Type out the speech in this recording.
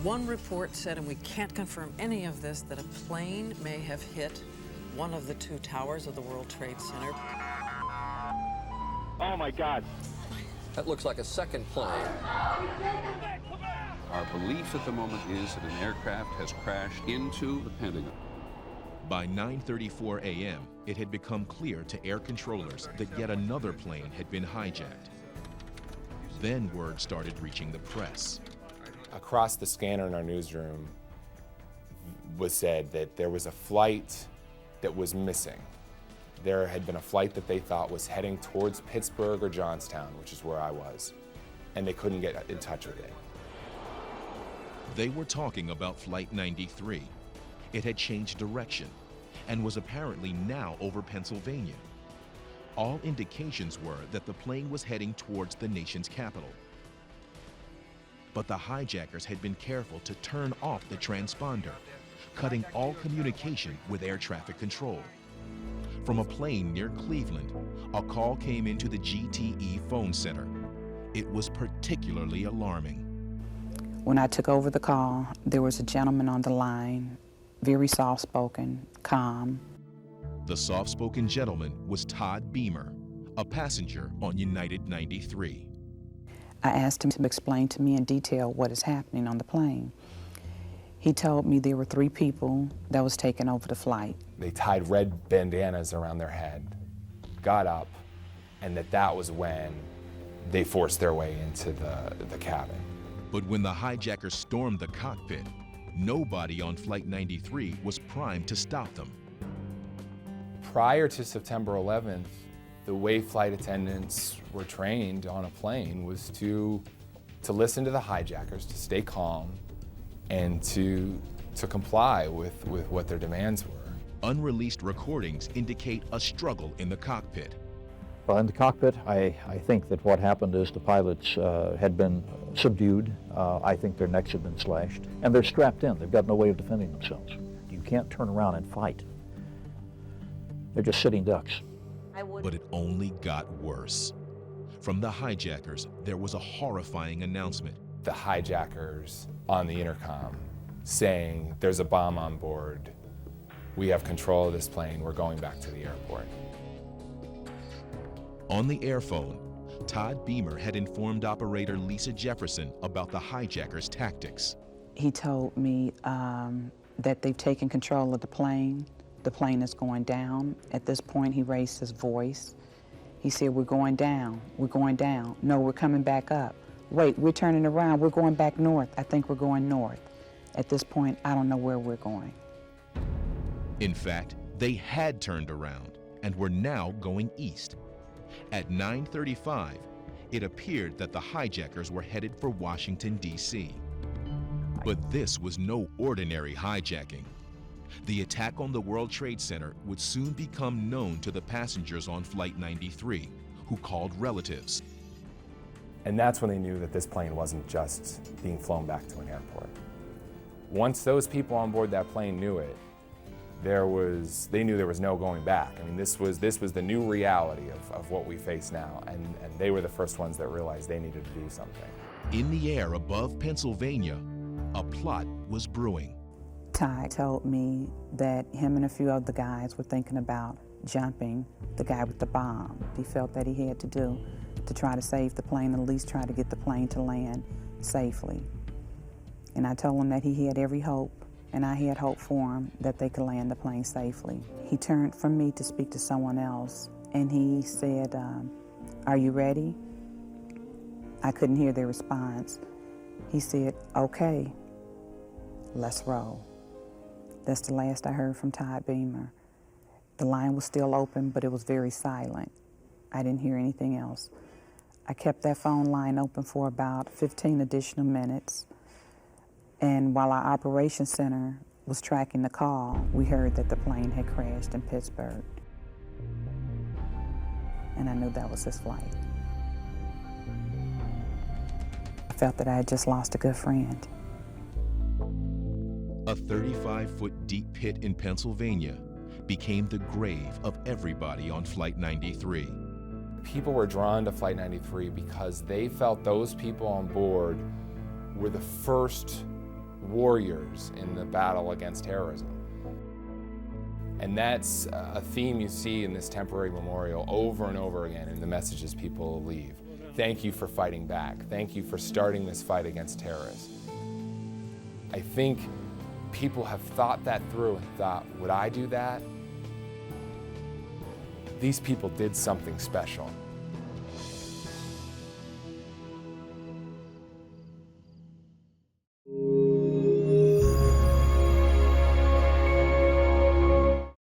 One report said, and we can't confirm any of this, that a plane may have hit one of the two towers of the World Trade Center. Oh my God. That looks like a second plane. Our belief at the moment is that an aircraft has crashed into the Pentagon. By 9:34 a.m., it had become clear to air controllers that yet another plane had been hijacked. Then word started reaching the press. Across the scanner in our newsroom was said that there was a flight that was missing. There had been a flight that they thought was heading towards Pittsburgh or Johnstown, which is where I was, and they couldn't get in touch with it. They were talking about Flight 93. It had changed direction and was apparently now over Pennsylvania. All indications were that the plane was heading towards the nation's capital. But the hijackers had been careful to turn off the transponder, cutting all communication with air traffic control. From a plane near Cleveland, a call came into the GTE phone center. It was particularly alarming. When I took over the call, there was a gentleman on the line, very soft-spoken, calm. The soft-spoken gentleman was Todd Beamer, a passenger on United 93. I asked him to explain to me in detail what is happening on the plane. He told me there were 3 people that was taking over the flight. They tied red bandanas around their head, got up, and that was when they forced their way into the cabin. But when the hijackers stormed the cockpit, nobody on Flight 93 was primed to stop them. Prior to September 11th, the way flight attendants were trained on a plane was to listen to the hijackers, to stay calm, and to comply with what their demands were. Unreleased recordings indicate a struggle in the cockpit. Well, in the cockpit, I think that what happened is the pilots had been subdued. I think their necks had been slashed, and they're strapped in. They've got no way of defending themselves. You can't turn around and fight. They're just sitting ducks. But it only got worse. From the hijackers, there was a horrifying announcement. The hijackers on the intercom saying, "There's a bomb on board. We have control of this plane. We're going back to the airport." On the airphone, Todd Beamer had informed operator Lisa Jefferson about the hijackers' tactics. He told me that they've taken control of the plane. The plane is going down. At this point, he raised his voice. He said, "We're going down. We're going down. No, we're coming back up. Wait, we're turning around. We're going back north. I think we're going north." At this point, I don't know where we're going. In fact, they had turned around and were now going east. At 9:35, it appeared that the hijackers were headed for Washington, D.C. But this was no ordinary hijacking. The attack on the World Trade Center would soon become known to the passengers on Flight 93, who called relatives. And that's when they knew that this plane wasn't just being flown back to an airport. Once those people on board that plane knew it, they knew there was no going back. I mean, this was the new reality of what we face now, and they were the first ones that realized they needed to do something. In the air above Pennsylvania, a plot was brewing. Ty told me that him and a few other guys were thinking about jumping the guy with the bomb. He felt that he had to do to try to save the plane, at least try to get the plane to land safely. And I told him that he had every hope, and I had hope for him that they could land the plane safely. He turned from me to speak to someone else, and he said, "Are you ready?" I couldn't hear their response. He said, "Okay, let's roll." That's the last I heard from Todd Beamer. The line was still open, but it was very silent. I didn't hear anything else. I kept that phone line open for about 15 additional minutes. And while our operations center was tracking the call, we heard that the plane had crashed in Pittsburgh. And I knew that was his flight. I felt that I had just lost a good friend. A 35-foot deep pit in Pennsylvania became the grave of everybody on Flight 93. People were drawn to Flight 93 because they felt those people on board were the first warriors in the battle against terrorism. And that's a theme you see in this temporary memorial over and over again in the messages people leave. Thank you for fighting back. Thank you for starting this fight against terrorists. I think people have thought that through and thought, would I do that? These people did something special.